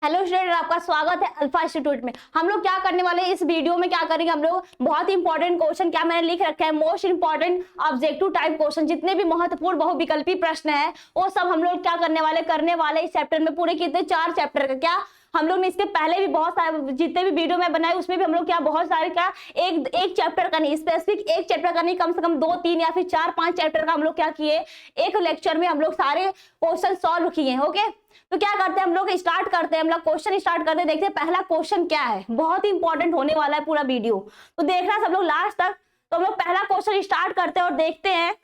Hello student, आपका स्वागत है अल्फा इंस्टीट्यूट में। हम लोग क्या करने वाले हैं इस वीडियो में, क्या करेंगे हम लोग, बहुत ही इंपॉर्टेंट क्वेश्चन, क्या मैंने लिख रखा है, most important objective type question, जितने भी महत्वपूर्ण बहुविकल्पी प्रश्न है वो सब हम लोग क्या करने वाले इस चैप्टर में। पूरे कितने 4 चैप्टर का क्या हम लोग ने इसके पहले भी बहुत सारे जितने भी वीडियो में बनाए उसमें भी हम लोग क्या बहुत सारे क्या एक चैप्टर का नहीं, स्पेसिफिक एक चैप्टर का नहीं, कम से कम 2 3 या फिर 4 5 चैप्टर का हम लोग क्या किए, एक लेक्चर में हम लोग सारे क्वेश्चन सॉल्व किए। ओके, तो क्या करते हैं हम लोग, स्टार्ट करते हैं, हम लोग क्वेश्चन स्टार्ट करते हैं। देखते हैं पहला क्वेश्चन क्या है, बहुत ही इंपॉर्टेंट होने वाला है पूरा वीडियो, तो देखना सब लोग लास्ट तक। तो हम लोग पहला क्वेश्चन स्टार्ट करते हैं और देखते हैं।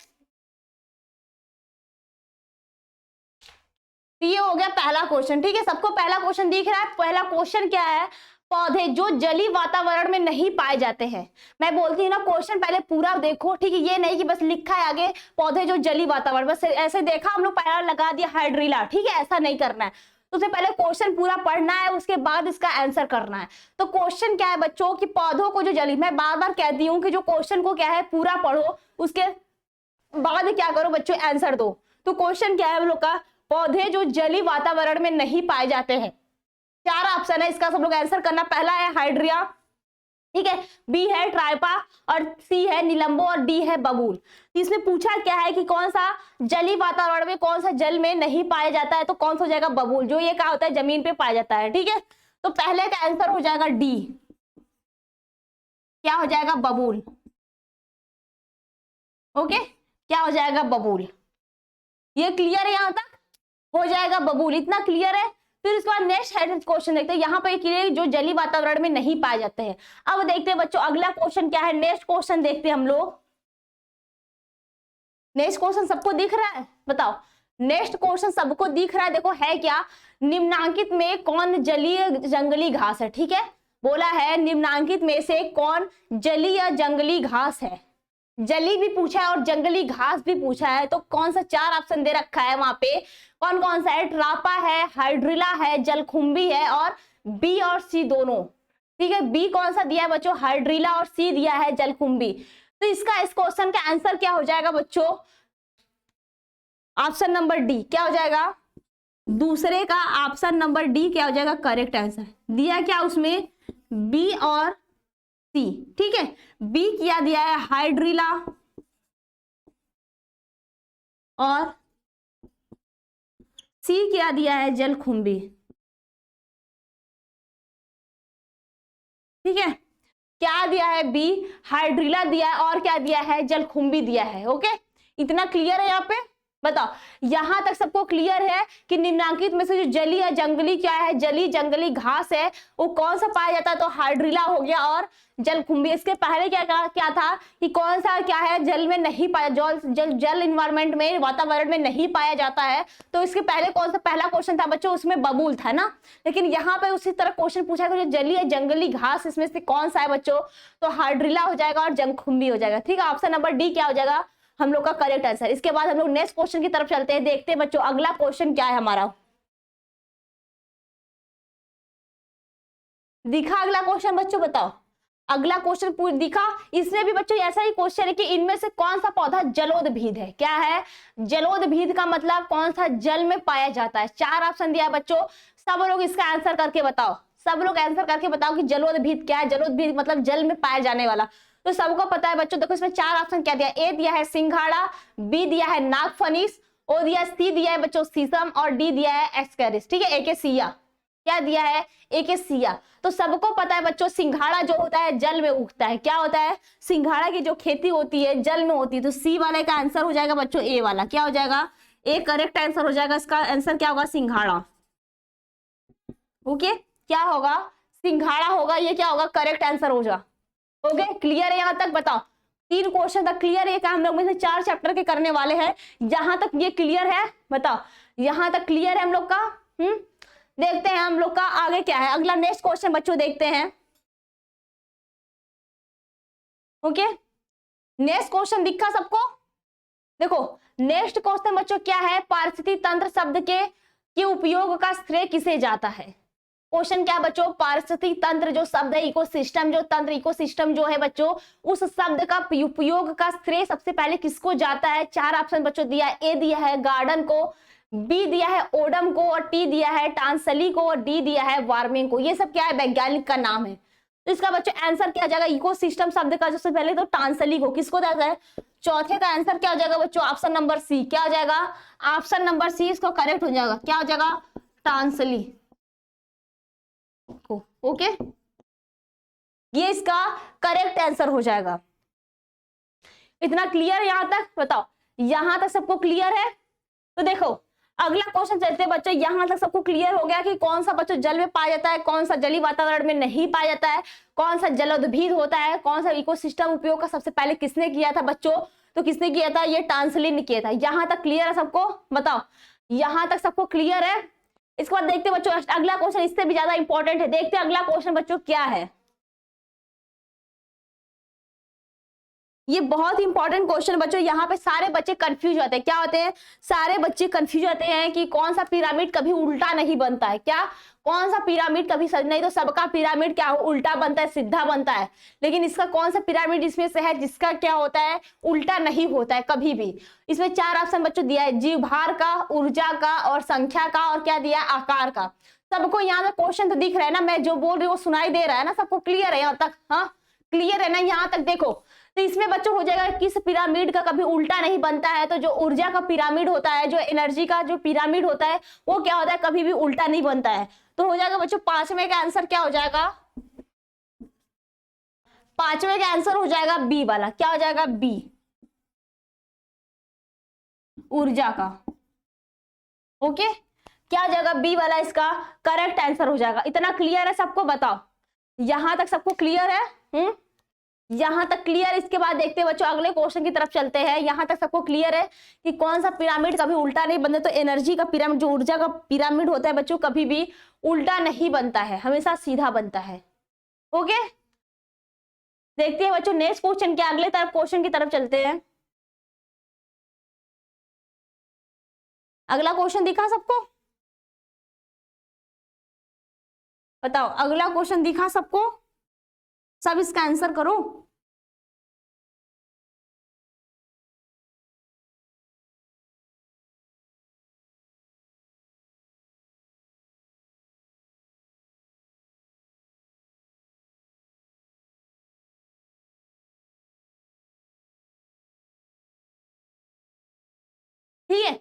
तो ये हो गया पहला क्वेश्चन, ठीक है, सबको पहला क्वेश्चन दिख रहा है। पहला क्वेश्चन क्या है, पौधे जो जलीय वातावरण में नहीं पाए जाते हैं। मैं बोलती हूँ ना, क्वेश्चन पहले पूरा देखो, ठीक है, ये नहीं कि बस लिखा है आगे पौधे जो जलीय वातावरण, बस ऐसे देखा हम लोग पहला लगा दिया हाइड्रिला, ठीक है, ऐसा नहीं करना है। तो उससे पहले क्वेश्चन पूरा पढ़ना है, उसके बाद इसका आंसर करना है। तो क्वेश्चन क्या है बच्चों कि पौधों को जो जली, मैं बार बार कहती हूँ कि जो क्वेश्चन को क्या है पूरा पढ़ो, उसके बाद क्या करो बच्चों, आंसर दो। तो क्वेश्चन क्या है हम लोग का, पौधे जो जलीय वातावरण में नहीं पाए जाते हैं। 4 ऑप्शन है, इसका सब लोग आंसर करना। पहला है हाइड्रिया, ठीक है, बी है ट्राइपा, और सी है निलंबो, और डी है बबूल। तो इसमें पूछा क्या है कि कौन सा जलीय वातावरण में, कौन सा जल में नहीं पाया जाता है, तो कौन सा हो जाएगा बबूल, जो ये क्या होता है जमीन पे पाया जाता है, ठीक है। तो पहले का आंसर हो जाएगा डी, क्या हो जाएगा बबूल। ओके, क्या हो जाएगा बबूल। ये क्लियर है, यहां तक हो जाएगा बबूल, इतना क्लियर है। फिर इसके बाद नेक्स्ट क्वेश्चन देखते हैं, यहाँ पे क्लियर जो जलीय वातावरण में नहीं पाए जाते हैं। अब देखते हैं बच्चों अगला क्वेश्चन क्या है, नेक्स्ट क्वेश्चन देखते हैं हम लोग। नेक्स्ट क्वेश्चन सबको दिख रहा है, बताओ नेक्स्ट क्वेश्चन सबको दिख रहा है। देखो है क्या, निम्नांकित में कौन जलीय जंगली घास है, ठीक है, बोला है निम्नांकित में से कौन जलीय जंगली घास है। जली भी पूछा है और जंगली घास भी पूछा है, तो कौन सा 4 ऑप्शन दे रखा है वहां पे, कौन कौन सा है, ट्रापा है, हाइड्रिला है, जलकुंभी है, और बी और सी दोनों, ठीक है। बी कौन सा दिया है बच्चों, हाइड्रिला, और सी दिया है जलकुंभी। तो इसका इस क्वेश्चन का आंसर क्या हो जाएगा बच्चों, ऑप्शन नंबर डी, क्या हो जाएगा, दूसरे का ऑप्शन नंबर डी क्या हो जाएगा करेक्ट आंसर। दिया क्या उसमें, बी और सी, ठीक है। बी क्या दिया है हाइड्रिला, और सी क्या दिया है जलकुंभी, ठीक है। क्या दिया है, बी हाइड्रिला दिया है, और क्या दिया है जलकुंभी दिया है। ओके, इतना क्लियर है यहाँ पे, बताओ यहां तक सबको क्लियर है कि निम्नांकित में से जो जली है जंगली क्या है, जली जंगली घास है, वो कौन सा पाया जाता है, तो हाइड्रिला हो गया और जलकुंभी। इसके पहले क्या था कि कौन सा क्या है जल में नहीं पाया, जल इन्वायरमेंट में, वातावरण में नहीं पाया जाता है। तो इसके पहले कौन सा पहला क्वेश्चन था बच्चों, उसमें बबूल था ना। लेकिन यहाँ पे उसी तरह क्वेश्चन पूछा है जो जली है जंगली घास, इसमें से कौन सा है बच्चों, तो हाइड्रिला हो जाएगा और जलकुंभी हो जाएगा, ठीक है। ऑप्शन नंबर डी क्या हो जाएगा हम लोग का करेक्ट आंसर। इसके बाद हम लोग नेक्स्ट क्वेश्चन की तरफ चलते हैं, देखते हैं बच्चों अगला क्वेश्चन क्या है हमारा। दिखा अगला क्वेश्चन बच्चों, बताओ अगला क्वेश्चन पूरा दिखा। इसमें भी बच्चों ऐसा ही क्वेश्चन है कि इनमें से कौन सा पौधा जलोदभिद है। क्या है जलोदभिद का मतलब कौन सा जल में पाया जाता है। 4 ऑप्शन दिया है बच्चों, सब लोग इसका आंसर करके बताओ, सब लोग आंसर करके बताओ कि जलोदभिद क्या है। जलोदभिद मतलब जल में पाया जाने वाला, तो सबको पता है बच्चों। देखो इसमें 4 ऑप्शन क्या दिया, ए दिया है सिंघाड़ा, बी दिया है नागफनीस, ओ दिया, सी दिया है बच्चों शीशम, और डी दिया है एस्केरिस, ठीक है, एकेसिया। क्या दिया है, एकेसिया। तो सबको पता है बच्चों सिंघाड़ा जो होता है जल में उगता है। क्या होता है, सिंघाड़ा की जो खेती होती है जल में होती है। तो सी वाले का आंसर हो जाएगा बच्चों ए वाला, क्या हो जाएगा, ए करेक्ट आंसर हो जाएगा। इसका आंसर क्या होगा, सिंघाड़ा। ओके, क्या होगा, सिंघाड़ा होगा, ये क्या होगा करेक्ट आंसर हो जाएगा। ओके, क्लियर है यहां तक, बताओ 3 क्वेश्चन तक क्लियर है। हम लोग में से 4 चैप्टर के करने वाले हैं, जहां तक ये क्लियर है बताओ, यहां तक क्लियर है हम लोग का। देखते हैं हम लोग का आगे क्या है, अगला नेक्स्ट क्वेश्चन बच्चों देखते हैं। ओके, नेक्स्ट क्वेश्चन दिखा सबको। देखो नेक्स्ट क्वेश्चन बच्चों क्या है, पारिस्थितिकी तंत्र शब्द के उपयोग का श्रेय किसे जाता है। क्वेश्चन क्या है बच्चों, पारिस्थितिकी तंत्र जो शब्द है, इकोसिस्टम जो तंत्र, इकोसिस्टम जो है बच्चों, उस शब्द का उपयोग का श्रेय सबसे पहले किसको जाता है। 4 ऑप्शन बच्चों दिया है, ए दिया है गार्डन को, बी दिया है ओडम को और टी दिया है टांसली को और डी दिया है वार्मिंग को। ये सब क्या है, वैज्ञानिक का नाम है। तो इसका बच्चों आंसर क्या हो जाएगा, इकोसिस्टम शब्द का सबसे पहले तो टांसली को, किसको दिया है, चौथे का आंसर क्या हो जाएगा बच्चों, ऑप्शन नंबर सी। क्या हो जाएगा, ऑप्शन नंबर सी इसको करेक्ट हो जाएगा। क्या हो जाएगा, टांसली को। ओके, ये इसका करेक्ट आंसर हो जाएगा। इतना क्लियर यहां तक, बताओ यहां तक सबको क्लियर है। तो देखो अगला क्वेश्चन चलते हैं बच्चों, यहां तक सबको क्लियर हो गया कि कौन सा बच्चों जल में पाया जाता है, कौन सा जलीय वातावरण में नहीं पाया जाता है, कौन सा जलोद्भिद होता है, कौन सा इकोसिस्टम उपयोग का सबसे पहले किसने किया था बच्चों, तो किसने किया था, ये टांसली ने किया था। यहां तक क्लियर है सबको, बताओ यहां तक सबको क्लियर है। इसके बाद देखते बच्चों अगला क्वेश्चन, इससे भी ज्यादा इंपॉर्टेंट है। देखते हैं अगला क्वेश्चन बच्चों क्या है। ये बहुत इंपॉर्टेंट क्वेश्चन बच्चों, यहाँ पे सारे बच्चे कंफ्यूज होते हैं। क्या होते हैं, सारे बच्चे कंफ्यूज होते हैं कि कौन सा पिरामिड कभी उल्टा नहीं बनता है। क्या, कौन सा पिरामिड कभी नहीं तो सबका पिरामिड क्या उल्टा बनता है, सीधा बनता है। लेकिन इसका कौन सा पिरामिड इसमें से है जिसका क्या होता है, उल्टा नहीं होता है कभी भी। इसमें 4 ऑप्शन बच्चों दिया है, जीवभार का, ऊर्जा का और संख्या का और क्या दिया है, आकार का। सबको यहाँ पे क्वेश्चन तो दिख रहा है ना, मैं जो बोल रही हूँ वो सुनाई दे रहा है ना, सबको क्लियर है यहाँ तक, हाँ क्लियर है ना यहाँ तक। देखो तो इसमें बच्चों हो जाएगा किस पिरामिड का कभी उल्टा नहीं बनता है, तो जो ऊर्जा का पिरामिड होता है, जो एनर्जी का जो पिरामिड होता है वो क्या होता है, कभी भी उल्टा नहीं बनता है। तो हो जाएगा बच्चों पांचवें का आंसर क्या हो जाएगा, पांचवें का आंसर हो जाएगा बी वाला। क्या हो जाएगा, बी ऊर्जा का। ओके, क्या हो जाएगा, बी वाला इसका करेक्ट आंसर हो जाएगा। इतना क्लियर है सबको, बताओ यहां तक सबको क्लियर है। यहां तक क्लियर। इसके बाद देखते हैं बच्चों अगले क्वेश्चन की तरफ चलते हैं। यहां तक सबको क्लियर है कि कौन सा पिरामिड कभी उल्टा नहीं बनता, तो एनर्जी का पिरामिड, जो ऊर्जा का पिरामिड होता है बच्चों, कभी भी उल्टा नहीं बनता है, हमेशा सीधा बनता है। ओके, देखते हैं बच्चों नेक्स्ट क्वेश्चन क्या, अगले तरफ क्वेश्चन की तरफ चलते हैं। अगला क्वेश्चन दिखा सबको, बताओ अगला क्वेश्चन दिखा सबको, सब इसका आंसर करो। ठीक है,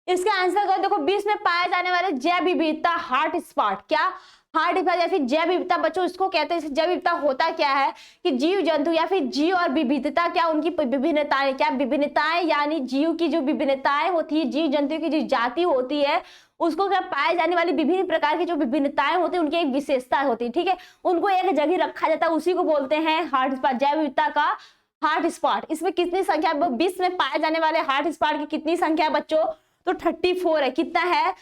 इसका आंसर करो। देखो विश्व में पाए जाने वाले जैव विविधता हॉट स्पॉट, क्या हॉट स्पॉट या फिर जैव विविधता बच्चों इसको कहते हैं। जैव विविधता होता क्या है कि जीव जंतु या फिर जीव और विविधता क्या उनकी विभिन्नताएं, क्या विभिन्नताएं यानी जीव की जो विभिन्नताएं होती है, जीव जंतु की जो जाति होती है उसको क्या पाए जाने वाली विभिन्न प्रकार की जो विभिन्नताएं होती है उनकी एक विशेषता होती है। ठीक है, उनको एक जगह रखा जाता है, उसी को बोलते हैं हॉट स्पॉट, जैव विविधता का हॉट स्पॉट। इसमें कितनी संख्या, विश्व में पाए जाने वाले हॉट स्पॉट की कितनी संख्या है बच्चों, तो 34 है। कितना है,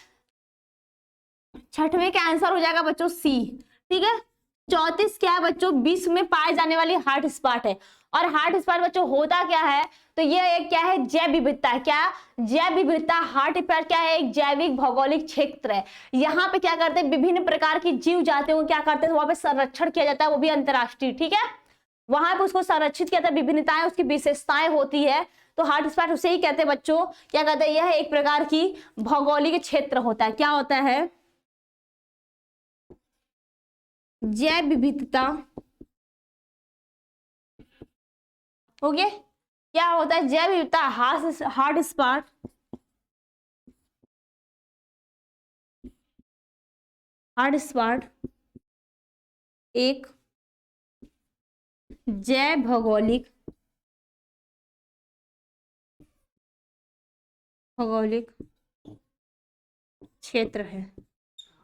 छठवें का आंसर हो जाएगा बच्चों सी। ठीक है, 34 क्या है बच्चों, विश्व में पाए जाने वाली हॉट स्पॉट है। और हॉट स्पॉट बच्चों होता क्या है, तो ये एक क्या है, जैव विविधता है। क्या, जैव विविधता हॉट स्पॉट क्या है, एक जैविक भौगोलिक क्षेत्र है। यहाँ पे क्या करते हैं, विभिन्न प्रकार की जीव जाते हैं, क्या करते हैं, वहां पे संरक्षण किया जाता है, वो भी अंतरराष्ट्रीय। ठीक है, वहां पे उसको संरक्षित किया जाता है, विभिन्नताएं उसकी विशेषताएं होती है, तो हॉट स्पॉट उसे ही कहते हैं बच्चों। क्या कहते हैं, यह एक प्रकार की भौगोलिक क्षेत्र होता है। क्या होता है, जैव विविधता। ओके, क्या होता है, जैव विविधता हॉट स्पॉट, हॉट स्पॉट एक जैव भौगोलिक क्षेत्र है।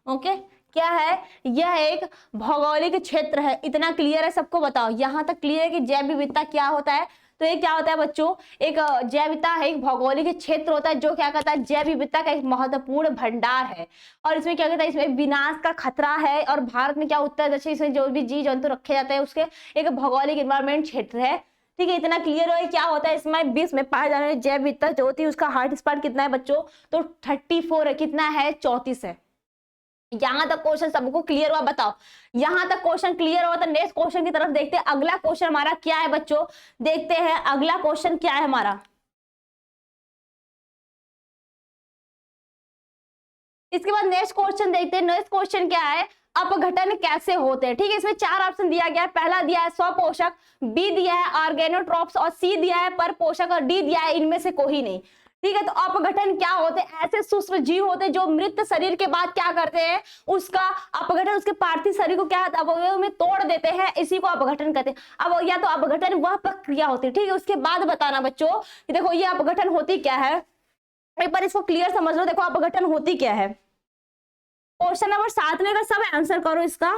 ओके, क्या है, यह एक भौगोलिक क्षेत्र है। इतना क्लियर है सबको, बताओ यहां तक क्लियर है कि जैव विविधता क्या होता है। तो ये क्या होता है बच्चों, एक जैव विविधता है, एक भौगोलिक क्षेत्र होता है जो क्या कहता है, जैव विविधता का एक महत्वपूर्ण भंडार है। और इसमें क्या कहता है, इसमें विनाश का खतरा है। और भारत में क्या उत्तर दक्षिण इसमें जो भी जीव जंतु रखे जाते हैं उसके एक भौगोलिक इन्वायरमेंट क्षेत्र है। ठीक है, इतना क्लियर हो क्या होता है, इसमें विश्व में पाए जाने वाली जैव विविधता जो होती है उसका हॉट स्पॉट कितना है बच्चों, तो 34 है। कितना है, 34 है। यहां तक क्वेश्चन सबको क्लियर हुआ, बताओ यहां तक क्वेश्चन क्लियर हुआ। तो नेक्स्ट क्वेश्चन की तरफ देखते हैं। अगला क्वेश्चन हमारा क्या है बच्चों, देखते हैं अगला क्वेश्चन क्या है हमारा। इसके बाद नेक्स्ट क्वेश्चन देखते हैं। नेक्स्ट क्वेश्चन क्या है, अपघटन कैसे होते हैं। ठीक है, इसमें 4 ऑप्शन दिया गया है। पहला दिया है स्वपोषक, बी दिया है ऑर्गेनोट्रोप्स और सी दिया है परपोषक और डी दिया है इनमें से कोई नहीं। ठीक है, तो अपघटन क्या होते हैं, ऐसे सूक्ष्म जीव होते हैं जो मृत शरीर के बाद क्या करते हैं, उसका अपघटन, उसके पार्थिव शरीर को क्या अवयव में तोड़ देते हैं, इसी को अपघटन कहते हैं। अब या तो अपघटन वह प्रक्रिया होती है, ठीक है, उसके बाद बताना बच्चों कि देखो ये अपघटन होती क्या है, एक बार इसको क्लियर समझ लो। देखो अपघटन होती क्या है, क्वेश्चन नंबर 7 में का सब आंसर करो इसका।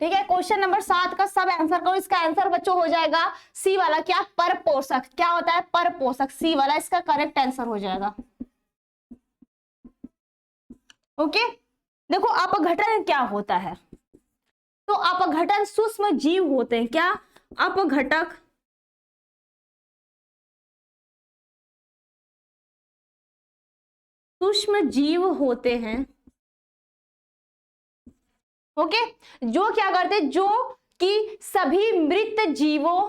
ठीक है, क्वेश्चन नंबर 7 का सब आंसर करो। इसका आंसर बच्चों हो जाएगा सी वाला, क्या, परपोषक। क्या होता है, परपोषक, सी वाला इसका करेक्ट आंसर हो जाएगा। ओके, देखो अपघटन क्या होता है, तो अपघटन सूक्ष्म जीव होते हैं। क्या, अपघटक सूक्ष्म जीव होते हैं। ओके, जो क्या करते हैं, जो कि सभी मृत जीवों,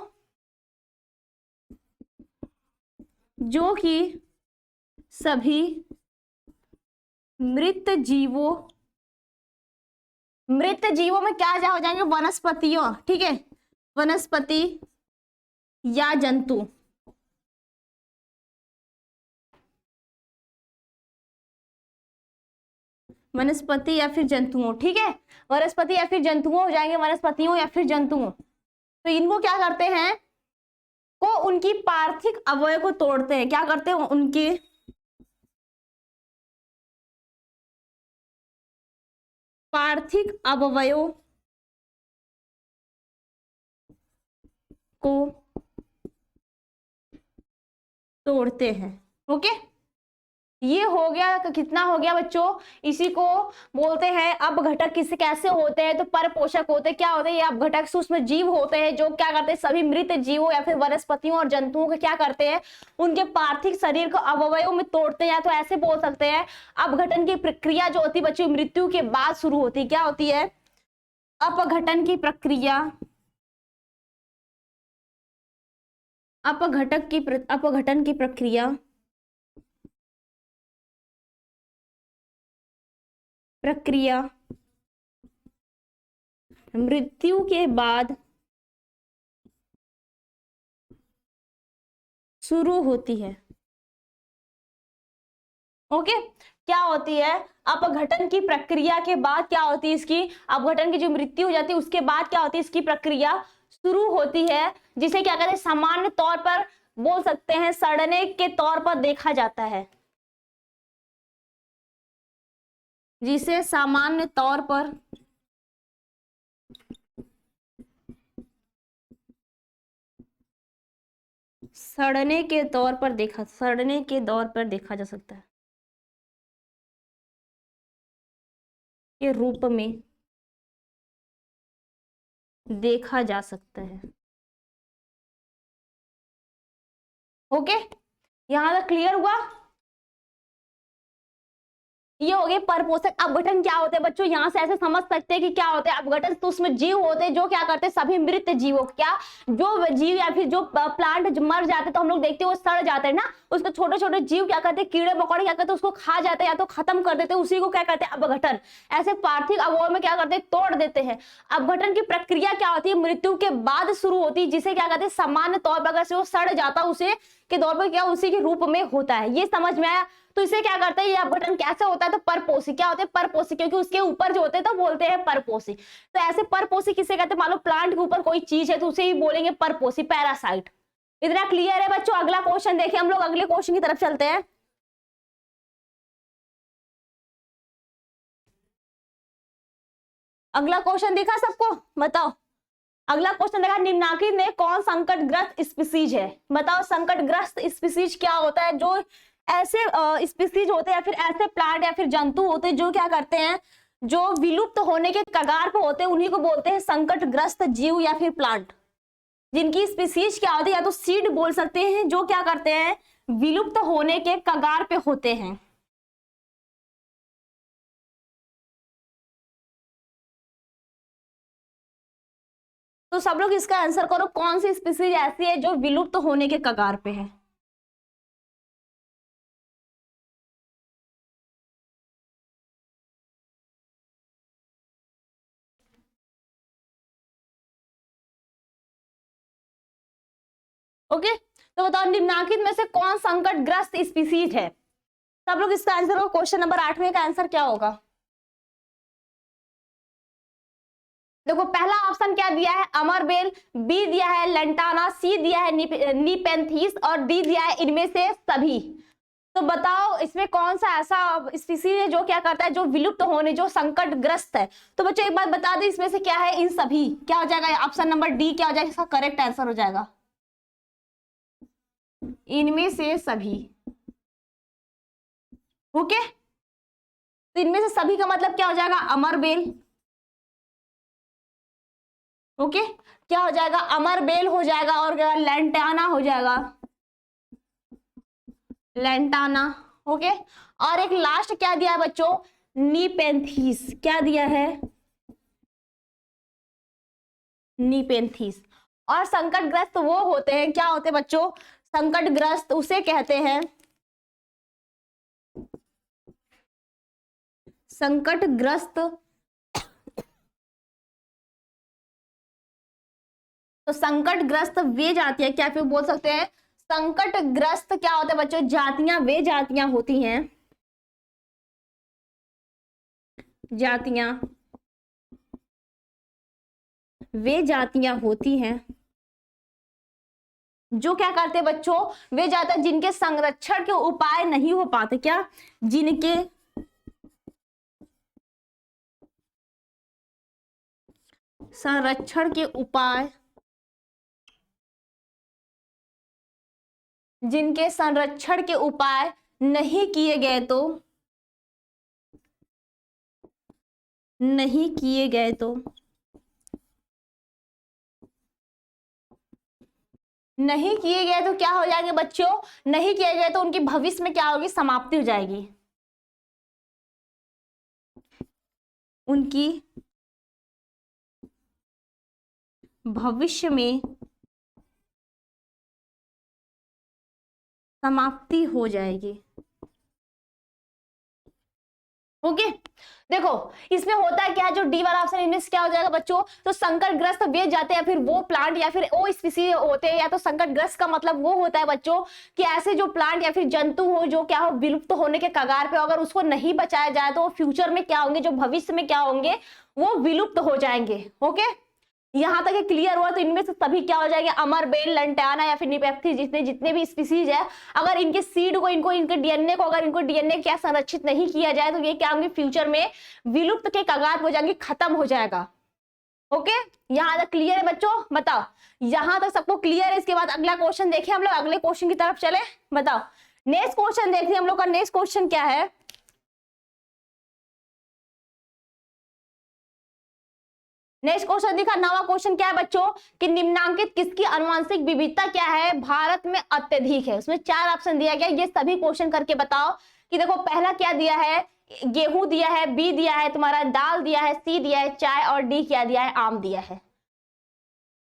जो कि सभी मृत जीवों, मृत जीवों में क्या हो जाएंगे, वनस्पतियों, ठीक है, वनस्पति या जंतु, वनस्पति या फिर जंतुओं। ठीक है, वनस्पति या फिर जंतुओं हो जाएंगे, वनस्पतियों या फिर जंतुओं। तो इनको क्या करते हैं, को उनकी पार्थिव अवयव को तोड़ते हैं। क्या करते हैं, उनके पार्थिव अवयव को तोड़ते हैं। ओके, ये हो गया, कितना हो गया बच्चों, इसी को बोलते हैं अपघटक। किसे कैसे होते हैं, तो परपोषक होते हैं। क्या होते हैं, ये अपघटक सूक्ष्म जीव होते हैं जो क्या करते हैं, सभी मृत जीवों या फिर वनस्पतियों और जंतुओं को क्या करते हैं, उनके पार्थिव शरीर को अवयवों में तोड़ते हैं। तो ऐसे बोल सकते हैं अपघटन की प्रक्रिया जो होती है बच्चों मृत्यु के बाद शुरू होती है। क्या होती है, अपघटन की प्रक्रिया, अपघटन की प्रक्रिया मृत्यु के बाद शुरू होती है। ओके, क्या होती है, अपघटन की प्रक्रिया के बाद क्या होती है, इसकी अपघटन की जो मृत्यु हो जाती है उसके बाद क्या होती है, इसकी प्रक्रिया शुरू होती है, जिसे क्या कहते हैं, सामान्य तौर पर बोल सकते हैं सड़ने के तौर पर देखा जाता है, जिसे सामान्य तौर पर सड़ने के दौर पर देखा जा सकता है, के रूप में देखा जा सकता है। ओके, यहां तक क्लियर हुआ। ये हो गए परपोषक। अपघटन क्या होते हैं बच्चों, यहां से ऐसे समझ सकते हैं कि क्या होते हैं अपघटन, तो उसमें जीव होते हैं जो क्या करते हैं, सभी मृत जीवों, क्या, जो जीव या फिर जो प्लांट मर जाते हैं तो हम लोग देखते हैं वो सड़ जाते हैं ना, उसको छोटे छोटे जीव क्या करते हैं, कीड़े मकोड़े क्या करते हैं, उसको खा जाते हैं या तो खत्म कर देते हैं, उसी को क्या कहते हैं, अपघटन। ऐसे पार्थिव अवयव में क्या करते हैं, तोड़ देते हैं। अपघटन की प्रक्रिया क्या होती है, मृत्यु के बाद शुरू होती है, जिसे क्या कहते हैं, सामान्य तौर पर अगर वो सड़ जाता है उसे के दौर पर क्या उसी के रूप में होता है। ये समझ में आया। तो इसे क्या करते हैं, ये अपघटन कैसे होता है, तो परपोषी। क्या होते हैं, परपोषी, क्योंकि उसके ऊपर जो होते हैं तो बोलते हैं परपोषी। तो ऐसे परपोषी किसे कहते हैं, मान लो प्लांट के ऊपर कोई चीज है तो उसे ही बोलेंगे परपोषी, पैरासाइट। इतना क्लियर है बच्चों। अगला क्वेश्चन देखिए, हम लोग अगले क्वेश्चन की तरफ चलते हैं। अगला क्वेश्चन दिखा सबको, बताओ। अगला क्वेश्चन देखा, निम्नलिखित में कौन संकटग्रस्त स्पीसीज है, बताओ। संकटग्रस्त स्पीसीज क्या होता है, जो ऐसे स्पीसीज होते हैं या फिर ऐसे प्लांट या फिर जंतु होते हैं जो क्या करते हैं, जो विलुप्त होने के कगार पर होते हैं, उन्हीं को बोलते हैं संकटग्रस्त जीव या फिर प्लांट, जिनकी स्पीसीज क्या होती है, या तो सीड बोल सकते हैं, जो क्या करते हैं, विलुप्त होने के कगार पे होते हैं। तो सब लोग इसका आंसर करो, कौन सी स्पीसीज ऐसी है जो विलुप्त होने के कगार पे है। ओके, तो बताओ निम्नलिखित में से कौन संकटग्रस्त स्पीसीज है। सब लोग इसका आंसर करो। क्वेश्चन नंबर 8 में का आंसर क्या होगा। देखो पहला ऑप्शन क्या दिया है, अमरबेल, बी दिया है लेंटाना, सी दिया है नीपेंथीस और डी दिया है इनमें से सभी। तो बताओ इसमें कौन सा ऐसा स्पीसीज है जो क्या करता है, जो विलुप्त होने, जो संकटग्रस्त है। तो बच्चों एक बात बता दें, इसमें से क्या है, इन सभी क्या हो जाएगा, ऑप्शन नंबर डी क्या हो जाएगा, इसका करेक्ट आंसर हो जाएगा इनमें से सभी। ओके, तो इनमें से सभी का मतलब क्या हो जाएगा, अमरबेल। ओके, क्या हो जाएगा, अमरबेल हो जाएगा और क्या, लेंटाना हो जाएगा, लेंटाना। ओके, और एक लास्ट क्या दिया है बच्चों, नीपेंथीस। क्या दिया है, नीपेंथीस। और संकटग्रस्त वो होते हैं, क्या होते हैं बच्चों, संकटग्रस्त उसे कहते हैं, संकटग्रस्त। तो संकटग्रस्त वे जातियां, क्या फिर बोल सकते हैं, संकटग्रस्त क्या होते हैं बच्चों, जातियां, वे जातियां होती हैं, जातियां, वे जातियां होती हैं जो क्या करते हैं बच्चों, वे जातियां जिनके संरक्षण के उपाय नहीं हो पाते, क्या, जिनके संरक्षण के उपाय, जिनके संरक्षण के उपाय नहीं किए गए तो, नहीं किए गए तो, नहीं किए गए तो क्या हो जाएंगे बच्चों, नहीं किए गए तो उनकी भविष्य में क्या होगी, समाप्ति हो जाएगी, उनकी भविष्य में समाप्ति हो जाएगी। ओके, देखो इसमें होता है क्या, जो डी वाला ऑप्शन इनमें क्या हो जाएगा बच्चों, तो संकटग्रस्त वे जाते हैं, फिर वो प्लांट या फिर वो स्पीसीज होते हैं, या तो संकटग्रस्त का मतलब वो होता है बच्चों कि ऐसे जो प्लांट या फिर जंतु हो जो क्या हो, विलुप्त होने के कगार पे, अगर उसको नहीं बचाया जाए तो वो फ्यूचर में क्या होंगे, जो भविष्य में क्या होंगे, वो विलुप्त हो जाएंगे। ओके, यहां तक क्लियर हुआ। तो इनमें से सभी क्या हो जाएंगे, अमरबेल, लंटाना या फिर निपेंथीस, जितने जितने भी स्पीसीज है, अगर इनके सीड को, इनको, इनके डीएनए को, अगर इनको डीएनए क्या संरक्षित नहीं किया जाए तो ये क्या होंगे, फ्यूचर में विलुप्त के कगार हो जाएंगे, खत्म हो जाएगा। ओके, यहां तक क्लियर है बच्चों, बताओ यहां तक सबको क्लियर है। इसके बाद अगला क्वेश्चन देखिए, हम लोग अगले क्वेश्चन की तरफ चले। बताओ नेक्स्ट क्वेश्चन देखिए, हम लोग का नेक्स्ट क्वेश्चन क्या है। नेक्स्ट क्वेश्चन दिखा, नवा क्वेश्चन क्या है बच्चों, कि निम्नांकित किसकी आनुवंशिक विविधता क्या है, भारत में अत्यधिक है। उसमें 4 ऑप्शन दिया गया, ये सभी क्वेश्चन करके बताओ। कि देखो पहला क्या दिया है, गेहूं दिया है, बी दिया है तुम्हारा दाल दिया है, सी दिया है चाय और डी क्या दिया है, आम दिया है।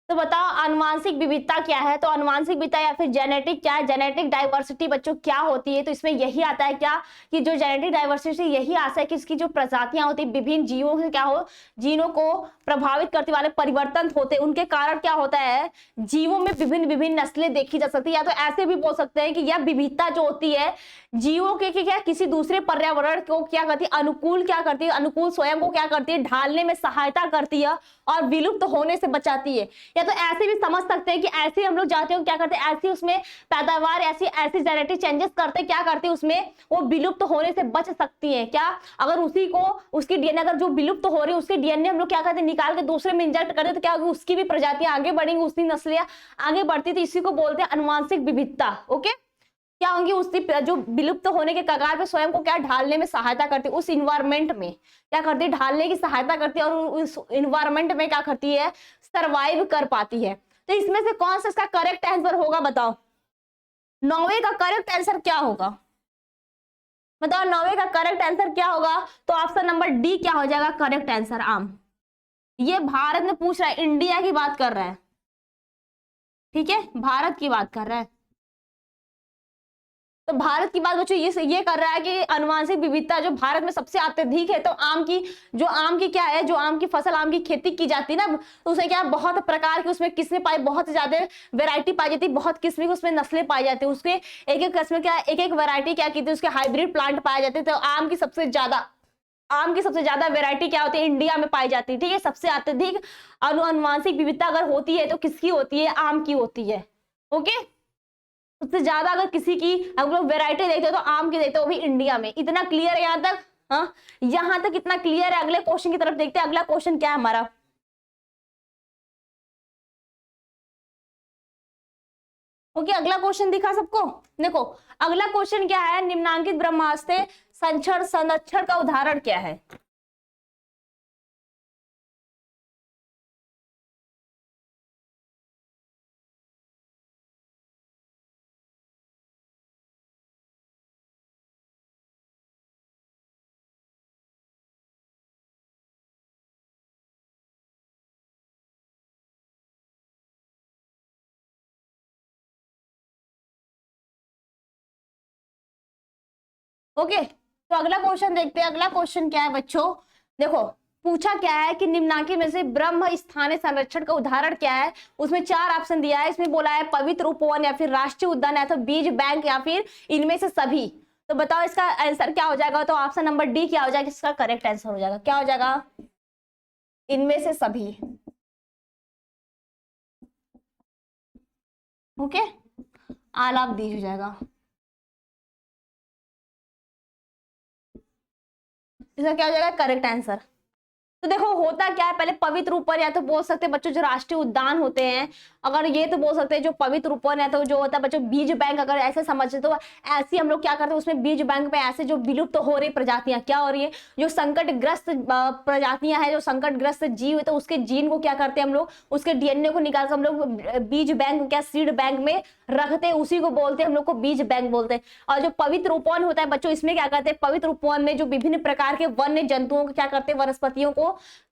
तो बताओ आनुवांशिक विविधता क्या है। तो आनुवांशिक विविधता या फिर जेनेटिक क्या है, जेनेटिक डाइवर्सिटी बच्चों क्या होती है। तो इसमें यही आता है क्या, कि जो जेनेटिक डाइवर्सिटी यही आता है कि इसकी जो प्रजातियां होती है, विभिन्न जीवों से क्या हो, जीनों को प्रभावित करने वाले परिवर्तन होते हैं, उनके कारण क्या होता है, जीवों में विभिन्न विभिन्न नस्लें देखी जा सकती है। या तो ऐसे भी बोल सकते हैं कि यह विविधता जो होती है जीवों के क्या किसी दूसरे पर्यावरण को क्या करती है, अनुकूल क्या करती है, अनुकूल स्वयं को क्या करती है, ढालने में सहायता करती है और विलुप्त होने से बचाती है। या तो ऐसे भी समझ सकते हैं कि ऐसे हम लोग जाते हो क्या करते हैं, ऐसी उसमें पैदावार, ऐसी ऐसी जेनेटिक चेंजेस करते क्या करते हैं, उसमें वो विलुप्त होने से बच सकती है। क्या, अगर उसी को, उसकी डीएनए अगर जो विलुप्त हो रही है उसकी डीएनए हम लोग क्या करते हैं, निकाल के दूसरे में इंजेक्ट करते तो क्या होगी, उसकी भी प्रजातियां आगे बढ़ेंगी, उसकी नस्लें आगे बढ़ती। तो इसी को बोलते हैं अनुवांशिक विविधता। ओके, क्या होंगी, उसकी जो विलुप्त होने के कगार पे स्वयं को क्या ढालने में सहायता करती है, उस इन्वायरमेंट में क्या करती है, ढालने की सहायता करती है और उस इन्वायरमेंट में क्या करती है, सरवाइव कर पाती है। तो इसमें से कौन सा इसका करेक्ट आंसर होगा, बताओ 9वें का करेक्ट आंसर क्या होगा, बताओ 9वें का करेक्ट आंसर क्या होगा। तो ऑप्शन नंबर डी क्या हो जाएगा करेक्ट आंसर, आम। ये भारत में पूछ रहा है, इंडिया की बात कर रहा है, ठीक है, भारत की बात कर रहा है। तो भारत की बात बच्चों ये कर रहा है कि आनुवंशिक विविधता जो भारत में सबसे अत्यधिक है, तो आम की क्या है, जो आम की फसल, आम की खेती की जाती है ना, तो उसमें क्या बहुत प्रकार की उसमें किस्में पाई, बहुत ज्यादा वैरायटी पाई जाती है, बहुत किस्में की उसमें नस्लें पाई जाती है, उसके एक एक किस्म क्या, एक एक वैरायटी क्या की थी, उसके हाइब्रिड प्लांट पाए जाते हैं। तो आम की सबसे ज्यादा वैरायटी क्या होती है, इंडिया में पाई जाती है, ठीक है। सबसे अत्यधिक आनुवंशिक विविधता अगर होती है तो किसकी होती है, आम की होती है। ओके, सबसे ज्यादा अगर किसी की हम लोग वेराइटी देखते हो तो आम की देखते हो, भी इंडिया में। इतना क्लियर है यहां तक? हाँ, यहां तक इतना क्लियर है। अगले क्वेश्चन की तरफ देखते हैं। अगला क्वेश्चन क्या है हमारा, ओके, अगला क्वेश्चन दिखा सबको? देखो अगला क्वेश्चन क्या है, निम्नांकित ब्रह्मास्त्र संरक्षण का उदाहरण क्या है? ओके, तो अगला क्वेश्चन देखते हैं। अगला क्वेश्चन क्या है बच्चों, देखो पूछा क्या है कि निम्नांकित में से ब्रह्म स्थानीय संरक्षण का उदाहरण क्या है। उसमें 4 ऑप्शन दिया है। इसमें बोला है पवित्र उपवन, या फिर राष्ट्रीय उद्यान, या तो बीज बैंक, या फिर इनमें से सभी। तो बताओ इसका आंसर क्या हो जाएगा? तो ऑप्शन नंबर डी क्या हो जाएगा, इसका करेक्ट आंसर हो जाएगा। क्या हो जाएगा? इनमें से सभी। ओके, आल ऑफ दी हो जाएगा। इसका क्या हो जाएगा, करेक्ट आंसर। तो देखो होता क्या है, पहले पवित्र उपवन, या तो बोल सकते हैं बच्चों जो राष्ट्रीय उद्यान होते हैं, अगर ये तो बोल सकते हैं जो पवित्र उपवन है, तो जो होता है बच्चों बीज बैंक, अगर ऐसे समझते तो ऐसे हम लोग क्या करते हैं, उसमें बीज बैंक पे ऐसे जो विलुप्त तो हो रही प्रजातियां क्या हो रही है, जो संकटग्रस्त प्रजातियां हैं, जो संकटग्रस्त जीव है, तो उसके जीन को क्या करते हैं हम लोग, उसके डीएनए को निकाल कर हम लोग बीज बैंक, क्या सीड बैंक में रखते हैं, उसी को बोलते हैं हम लोग को बीज बैंक बोलते हैं। और जो पवित्र उपवन होता है बच्चों, इसमें क्या करते हैं, पवित्र उपवन में जो विभिन्न प्रकार के वन्य जंतुओं को क्या करते हैं, वनस्पतियों को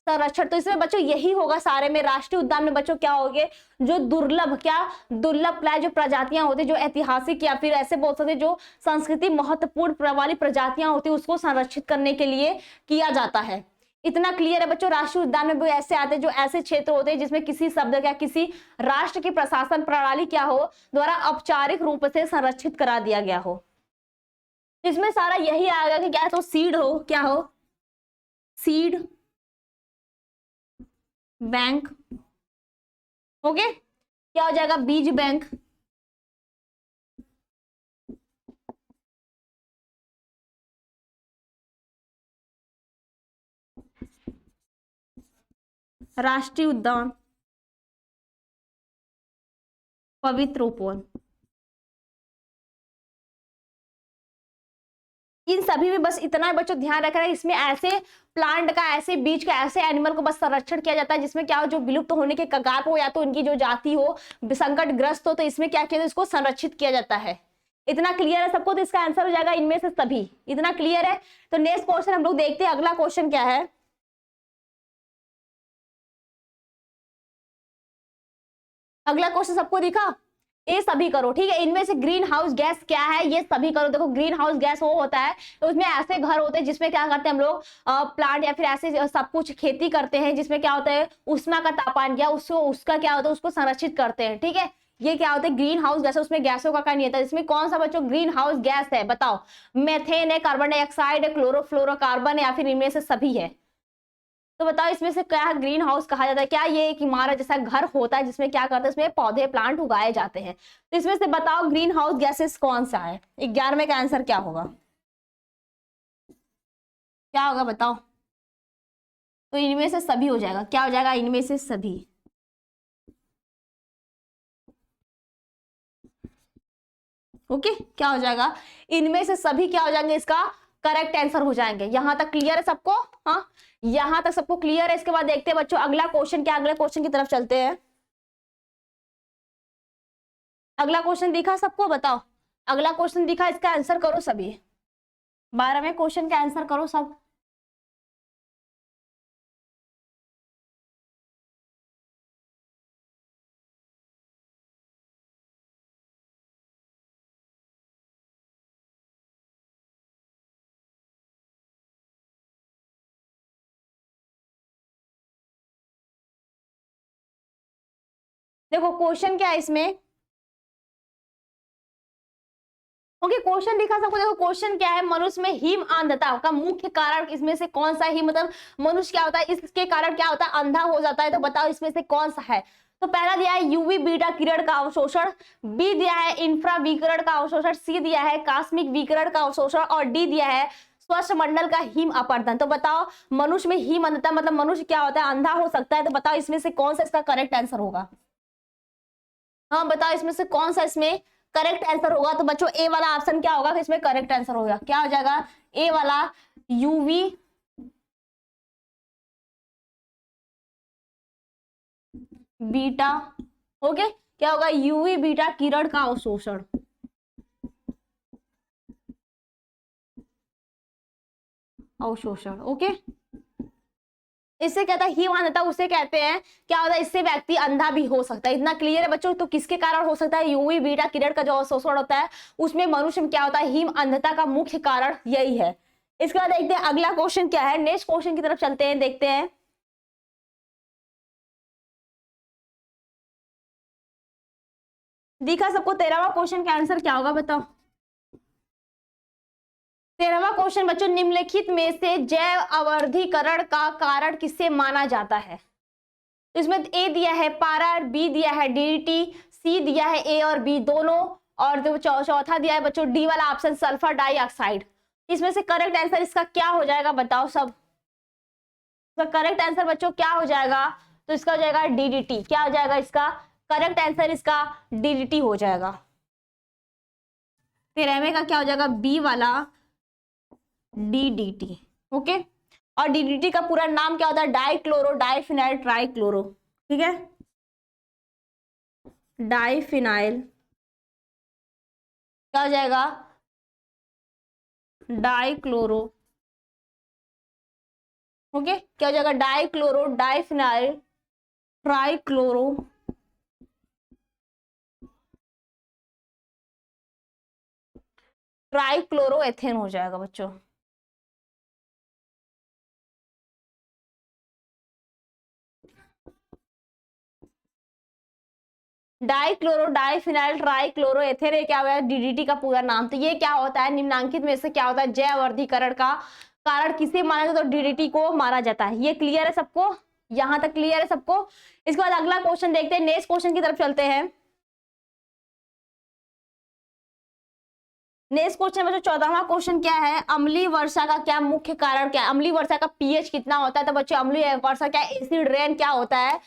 संरक्षण। तो इसमें बच्चों यही होगा सारे में। राष्ट्रीय उद्यान में बच्चों क्या होंगे, जो दुर्लभ जो प्रजातियां होती है, जो ऐतिहासिक या फिर ऐसे बोल सकते जो संस्कृति महत्वपूर्ण वाली प्रजातियां होती है, उसको संरक्षित करने के लिए किया जाता है। इतना क्लियर है बच्चों। राष्ट्रीय उद्यान में भी ऐसे आते हैं जो ऐसे क्षेत्र होते हैं जिसमें किसी शब्द या किसी राष्ट्र की प्रशासन प्रणाली क्या हो द्वारा औपचारिक रूप से संरक्षित करा दिया गया हो। इसमें सारा यही आएगा कि क्या तो सीड हो, क्या हो, सीड बैंक। ओके, क्या हो जाएगा, बीज बैंक। राष्ट्रीय उद्यान, पवित्र उपवन। इन सभी में बस इतना है बच्चों ध्यान रखना है, इसमें ऐसे प्लांट का, ऐसे बीज का, ऐसे एनिमल को बस संरक्षण किया जाता है जिसमें क्या हो, जो विलुप्त होने के कगार हो, या तो उनकी जो जाति हो संकटग्रस्त हो, तो इसमें क्या किया, इसको संरक्षित किया जाता है। इतना क्लियर है सबको? तो इसका आंसर हो जाएगा इनमें से सभी। इतना क्लियर है? तो नेक्स्ट क्वेश्चन हम लोग देखते हैं। अगला क्वेश्चन क्या है, अगला क्वेश्चन सबको दिखा? ये सभी करो, ठीक है। इनमें से ग्रीन हाउस गैस क्या है, ये सभी करो। देखो ग्रीन हाउस गैस वो होता है, तो उसमें ऐसे घर होते हैं जिसमें क्या करते हैं हम लोग, प्लांट या फिर ऐसे सब कुछ खेती करते हैं, जिसमें क्या होता है, उष्मा का तापमान क्या उसको, उसका क्या होता है, उसको संरक्षित करते हैं, ठीक है। ये क्या होता है, ग्रीन हाउस गैस। उसमें गैसों का नहीं होता। इसमें कौन सा बच्चों ग्रीन हाउस गैस है, बताओ? मेथेन है, कार्बन डाइऑक्साइड है, क्लोरोफ्लोरोकार्बन है, या फिर इनमें से सभी है? तो बताओ इसमें से क्या ग्रीन हाउस कहा जाता है? क्या ये एक इमारत जैसा घर होता है जिसमें क्या करते हैं, इसमें पौधे प्लांट उगाए जाते हैं? तो इसमें से बताओ ग्रीन हाउस गैसेस कौन सा है? 11वें का आंसर क्या होगा, क्या होगा बताओ? तो इनमें से सभी हो जाएगा। क्या हो जाएगा, इनमें से सभी। ओके, क्या हो जाएगा, इनमें से सभी क्या हो जाएंगे, इसका करेक्ट आंसर हो जाएंगे। यहां तक क्लियर है सबको? हाँ, यहां तक सबको क्लियर है। इसके बाद देखते हैं बच्चों अगला क्वेश्चन क्या, अगले क्वेश्चन की तरफ चलते हैं। अगला क्वेश्चन दिखा सबको, बताओ? अगला क्वेश्चन दिखा, इसका आंसर करो सभी। 12वें क्वेश्चन का आंसर करो सब। देखो क्वेश्चन क्या है इसमें, ओके क्वेश्चन दिखा सबको। देखो क्वेश्चन क्या है, मनुष्य में हिम अंधता का मुख्य कारण इसमें से कौन सा ही, मतलब मनुष्य क्या होता है इसके कारण क्या होता है, अंधा हो जाता है, तो बताओ इसमें से कौन सा है। तो पहला दिया है यूवी बीटा किरण का अवशोषण, बी दिया है इंफ्रा विकिरण का अवशोषण, सी दिया है कॉस्मिक विकिरण का अवशोषण, और डी दिया है स्वच्छ मंडल का हिम अपर्दन। तो बताओ मनुष्य में हिम अंधता मतलब मनुष्य क्या होता है, अंधा हो सकता है, तो बताओ इसमें से कौन सा इसका करेक्ट आंसर होगा। हाँ बताओ इसमें से कौन सा इसमें करेक्ट आंसर होगा। तो बच्चों ए वाला ऑप्शन क्या होगा, इसमें करेक्ट आंसर होगा, क्या हो जाएगा, ए वाला यूवी बीटा, ओके क्या होगा, यूवी बीटा किरण का अवशोषण। अवशोषण ओके, इससे कहता है हिम अंधता, उसे कहते हैं क्या होता है, इससे व्यक्ति अंधा भी हो सकता है। इतना क्लियर है बच्चों। तो किसके कारण हो सकता है, यूवी बीटा किरण का जो अवशोषण होता है उसमें मनुष्य में क्या होता है, हिम अंधता का मुख्य कारण यही है। इसके बाद देखते हैं अगला क्वेश्चन क्या है, नेक्स्ट क्वेश्चन की तरफ चलते हैं, देखते हैं। दिखा सबको 13वां क्वेश्चन का आंसर क्या होगा बताओ। 13वां क्वेश्चन बच्चों, निम्नलिखित में से जैव अवर्धीकरण का कारण किसे माना जाता है। इसमें ए दिया है पारा, बी दिया है डीडीटी, सी दिया है ए और बी दोनों, और जो चौथा दिया है बच्चों डी वाला ऑप्शन सल्फर डाइऑक्साइड। इसमें से करेक्ट आंसर इसका क्या हो जाएगा बताओ सब। इसका करेक्ट आंसर बच्चों क्या हो जाएगा, तो इसका हो जाएगा डीडीटी। क्या हो जाएगा इसका करेक्ट आंसर, इसका डीडीटी हो जाएगा। 13वें का क्या हो जाएगा, बी वाला डीडीटी, ओके। और डीडीटी का पूरा नाम क्या होता है, डाइक्लोरो डाइफिनाइल ट्राइक्लोरो, ठीक है, डाइफिनाइल क्या हो जाएगा, डाइक्लोरो, ओके क्या हो जाएगा, डाइक्लोरो डाइफिनाइल ट्राइक्लोरो ट्राइक्लोरोएथेन हो जाएगा बच्चों। डाइक्लोरो डाइफिनाइल ट्राइक्लोरोएथेन क्या हुआ, डीडीटी का पूरा नाम। तो ये क्या होता है, निम्नांकित में से क्या होता है, जैव वर्धीकरण का कारण किसे माना जाता है, तो डीडीटी को माना जाता है। ये क्लियर है सबको, यहां तक क्लियर है सबको। इसके बाद अगला क्वेश्चन देखते हैं, नेक्स्ट क्वेश्चन की तरफ चलते हैं। नेक्स्ट क्वेश्चन बच्चों 14वां क्वेश्चन क्या है, अम्लीय वर्षा का क्या मुख्य कारण क्या है, अम्लीय वर्षा का पीएच कितना होता है। तो बच्चों अम्लीय वर्षा क्या, एसिड रेन क्या होता है,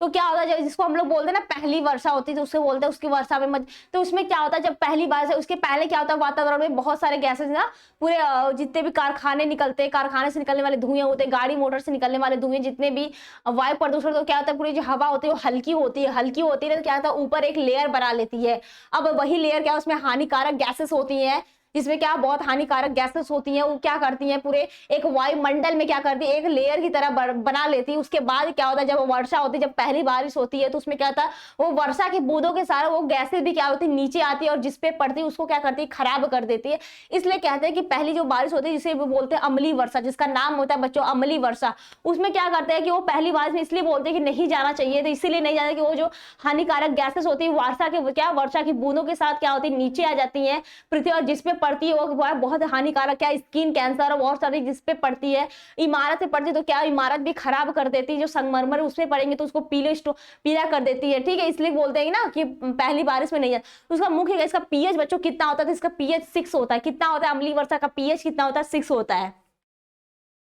तो क्या होता है जिसको हम लोग बोलते हैं ना पहली वर्षा होती है, तो उससे बोलते हैं उसकी वर्षा में मत, तो उसमें क्या होता है जब पहली बार से उसके पहले क्या होता है, वातावरण में बहुत सारे गैसेस ना, पूरे जितने भी कारखाने निकलते हैं, कारखाने से निकलने वाले धुएं होते हैं, गाड़ी मोटर से निकलने वाले धुएं, जितने भी वायु प्रदूषण, तो क्या होता है पूरी जो हवा होती है वो हल्की होती है, हल्की होती है तो क्या होता है ऊपर एक लेयर बना लेती है। अब वही लेयर क्या, उसमें हानिकारक गैसेस होती है, जिसमें क्या बहुत हानिकारक गैसेस होती हैं, वो क्या करती हैं पूरे एक वायुमंडल में क्या करती है, एक लेयर की तरह बना लेती है। उसके बाद क्या होता है, जब वर्षा होती है, जब पहली बारिश होती है, तो उसमें क्या होता है, वो वर्षा की बूंदों के सारे वो गैसेस भी क्या होती है नीचे आती है, और जिसपे पड़ती है उसको क्या करती है, खराब कर देती है। इसलिए कहते हैं कि पहली जो बारिश होती है जिसे वो बोलते हैं अम्लीय वर्षा, जिसका नाम होता है बच्चों अम्लीय वर्षा। उसमें क्या करते हैं कि वो पहली बारिश में इसलिए बोलते हैं कि नहीं जाना चाहिए, तो इसीलिए नहीं जाना कि वो जो हानिकारक गैसेस होती है वर्षा के क्या, वर्षा की बूंदों के साथ क्या होती है नीचे आ जाती है पृथ्वी, और जिसपे पड़ती है वो बहुत हानिकारक, क्या स्किन कैंसर और बहुत सारी जिसपे पड़ती है, इमारत पे पड़ती है तो क्या इमारत भी खराब कर देती है, जो संगमरमर उसपे पड़ेंगे तो उसको पीला कर देती है, ठीक है। इसलिए बोलते हैं ना कि पहली बारिश में नहीं है। उसका मुख्य इसका पीएच बच्चों कितना होता है, तो इसका पीएच 6 होता है। कितना होता है अम्लीय वर्षा का पीएच कितना होता है, 6 होता है।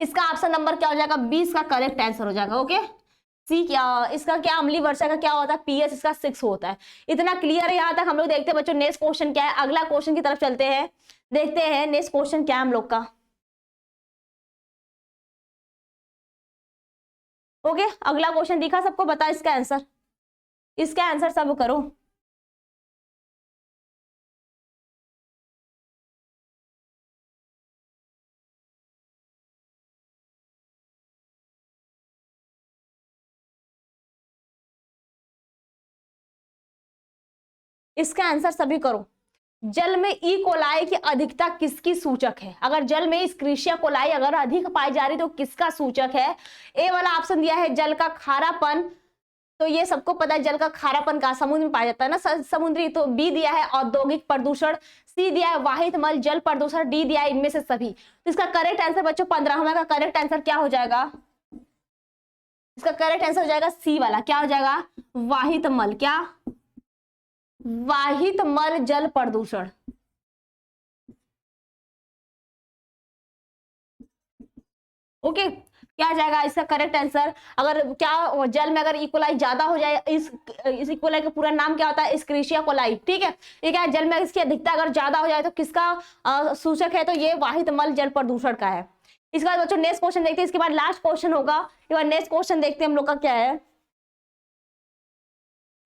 इसका ऑप्शन नंबर क्या हो जाएगा, 20 का करेक्ट आंसर हो जाएगा, ओके। सी क्या, इसका क्या अम्लीय वर्षा का क्या होता है, पीएच इसका 6 होता है। इतना क्लियर है यहां तक। हम लोग देखते हैं बच्चों नेक्स्ट क्वेश्चन क्या है, अगला क्वेश्चन की तरफ चलते हैं, देखते हैं नेक्स्ट क्वेश्चन क्या है हम लोग का, ओके। अगला क्वेश्चन दिखा सबको, बता इसका आंसर, इसका आंसर सब करो। इसका आंसर सभी करो। जल में ई कोलाई की अधिकता किसकी सूचक है, अगर जल में इस्क्रिशिया कोलाई अगर अधिक पाई जा रही तो किसका सूचक है। ए वाला ऑप्शन दिया है जल का खारापन, तो ये सबको पता है जल का खारापन कहाँ समुद्र में पाया जाता है ना, समुद्री। तो बी दिया है औद्योगिक प्रदूषण, सी दिया है वाहित मल जल प्रदूषण, डी दिया है इनमें से सभी। तो इसका करेक्ट आंसर बच्चों 15वां का करेक्ट आंसर क्या हो जाएगा, इसका करेक्ट आंसर हो जाएगा सी वाला, क्या हो जाएगा, वाहित मल, क्या, वाहित मल जल प्रदूषण। ओके, क्या आ जाएगा इसका करेक्ट आंसर। अगर क्या जल में अगर इकोलाई ज्यादा हो जाए, इस इकोलाई का पूरा नाम क्या होता है, इस्क्रिशिया कोलाई, ठीक है। ये क्या है, जल में इसकी अधिकता अगर ज्यादा हो जाए तो किसका सूचक है, तो ये वाहित मल जल प्रदूषण का है। इसके बाद बच्चों नेक्स्ट क्वेश्चन देखते हैं, इसके बाद लास्ट क्वेश्चन होगा। एक बार नेक्स्ट क्वेश्चन देखते हैं हम लोग का क्या है।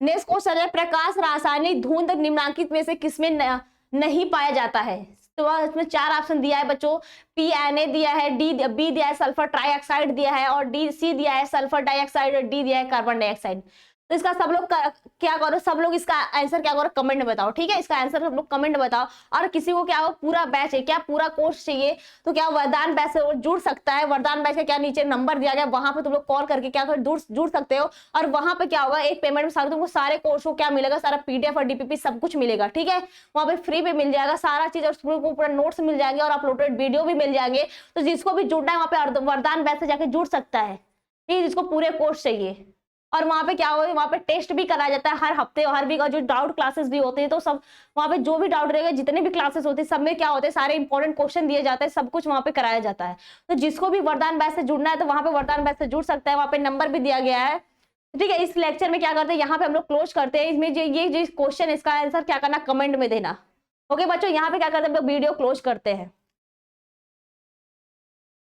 नेक्स्ट क्वेश्चन है प्रकाश रासायनिक धुंध निम्नलिखित में से किसमें नहीं पाया जाता है। तो इसमें 4 ऑप्शन दिया है बच्चों, PNA दिया है, बी दिया है सल्फर ट्राइऑक्साइड दिया है, और सी दिया है सल्फर डाइऑक्साइड, और डी दिया है कार्बन डाइऑक्साइड। तो इसका सब लोग क्या करो, सब लोग इसका आंसर क्या करो, कमेंट में बताओ, ठीक है। इसका आंसर सब लोग कमेंट में बताओ। और किसी को क्या हो, पूरा बैच है क्या, पूरा कोर्स चाहिए, तो क्या वरदान बैच से जुड़ सकता है। वरदान बैच का क्या नीचे नंबर दिया गया, वहां पे तुम लोग कॉल करके क्या जुड़ सकते हो। और वहां पे क्या होगा, एक पेमेंट में सारे तुमको सारे कोर्स को क्या मिलेगा, सारा PDF और DPP सब कुछ मिलेगा, ठीक है। वहां पे फ्री पे मिल जाएगा सारा चीज, और पूरा नोट्स मिल जाएंगे, और अपलोडेड वीडियो भी मिल जाएंगे। तो जिसको भी जुड़ना है वहां पे वरदान बैच से जाके जुड़ सकता है, ठीक है, जिसको पूरे कोर्स चाहिए। और वहां पे क्या होगा, वहां पे टेस्ट भी कराया जाता है हर हफ्ते, हर वीक, और जो डाउट क्लासेस भी होते हैं। तो सब वहां पे जो भी डाउट रहेगा, जितने भी क्लासेस होते हैं, सब में क्या होते हैं, सारे इंपॉर्टेंट क्वेश्चन दिए जाते हैं, सब कुछ वहां पे कराया जाता है। तो जिसको भी वरदान बैच से जुड़ना है तो वहां पे वरदान बैच से जुड़ सकता है, वहां पे नंबर भी दिया गया है, ठीक है। इस लेक्चर में क्या करते हैं, यहाँ पे हम लोग क्लोज करते हैं। इसमें ये जो क्वेश्चन, इसका आंसर क्या करना, कमेंट में देना। ओके बच्चों, यहाँ पे क्या करते हैं, हम लोग वीडियो क्लोज करते हैं।